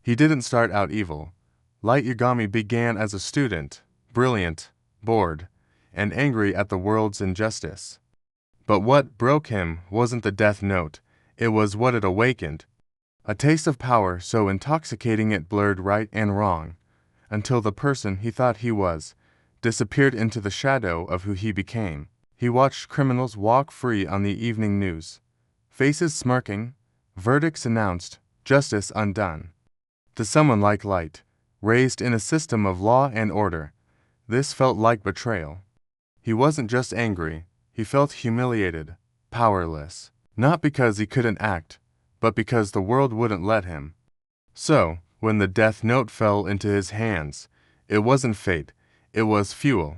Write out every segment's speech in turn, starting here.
He didn't start out evil. Light Yagami began as a student, brilliant, bored, and angry at the world's injustice. But what broke him wasn't the death note, it was what it awakened. A taste of power so intoxicating it blurred right and wrong, until the person he thought he was disappeared into the shadow of who he became. He watched criminals walk free on the evening news, faces smirking, verdicts announced, justice undone. To someone like Light, raised in a system of law and order, this felt like betrayal. He wasn't just angry, he felt humiliated, powerless, not because he couldn't act, but because the world wouldn't let him. So, when the death note fell into his hands, it wasn't fate, it was fuel.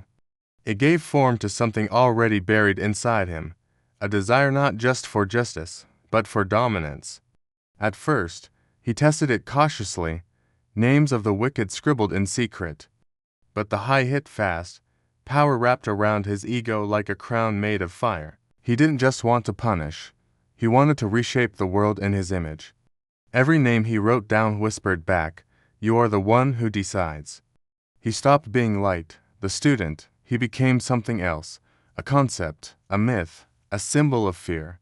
It gave form to something already buried inside him, a desire not just for justice, but for dominance. At first, he tested it cautiously, names of the wicked scribbled in secret. But the high hit fast, power wrapped around his ego like a crown made of fire. He didn't just want to punish, he wanted to reshape the world in his image. Every name he wrote down whispered back, "You are the one who decides." He stopped being Light, the student, he became something else, a concept, a myth, a symbol of fear.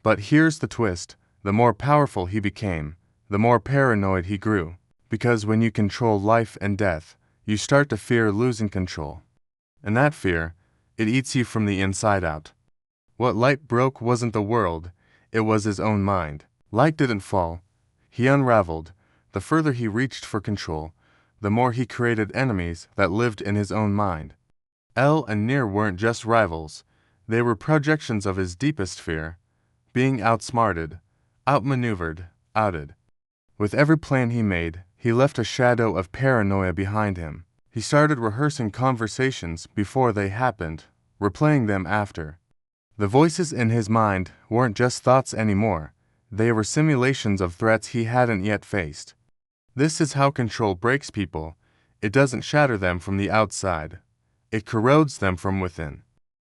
But here's the twist, the more powerful he became, the more paranoid he grew. Because when you control life and death, you start to fear losing control. And that fear, it eats you from the inside out. What Light broke wasn't the world, it was his own mind. Light didn't fall, he unraveled. The further he reached for control, the more he created enemies that lived in his own mind. El and Nir weren't just rivals, they were projections of his deepest fear, being outsmarted, outmaneuvered, outed. With every plan he made, he left a shadow of paranoia behind him. He started rehearsing conversations before they happened, replaying them after. The voices in his mind weren't just thoughts anymore, they were simulations of threats he hadn't yet faced. This is how control breaks people. It doesn't shatter them from the outside, it corrodes them from within.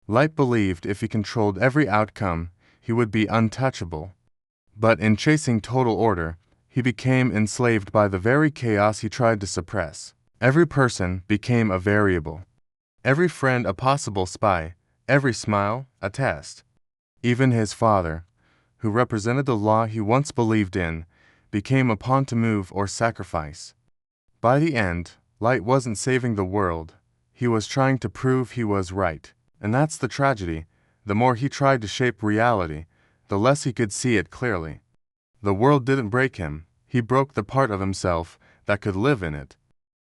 Light believed if he controlled every outcome, he would be untouchable. But in chasing total order, he became enslaved by the very chaos he tried to suppress. Every person became a variable. Every friend a possible spy, every smile a test. Even his father, who represented the law he once believed in, became a pawn to move or sacrifice. By the end, Light wasn't saving the world, he was trying to prove he was right. And that's the tragedy, the more he tried to shape reality, the less he could see it clearly. The world didn't break him, he broke the part of himself that could live in it.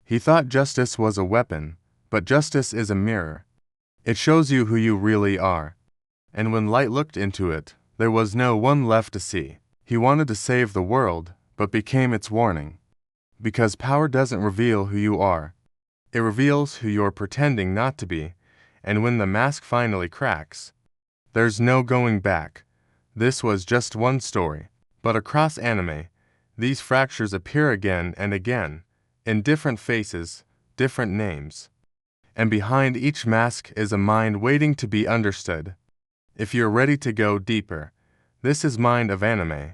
He thought justice was a weapon, but justice is a mirror. It shows you who you really are. And when Light looked into it, there was no one left to see. He wanted to save the world, but became its warning. Because power doesn't reveal who you are. It reveals who you're pretending not to be, and when the mask finally cracks, there's no going back. This was just one story. But across anime, these fractures appear again and again, in different faces, different names. And behind each mask is a mind waiting to be understood. If you're ready to go deeper, this is Mind of Anime.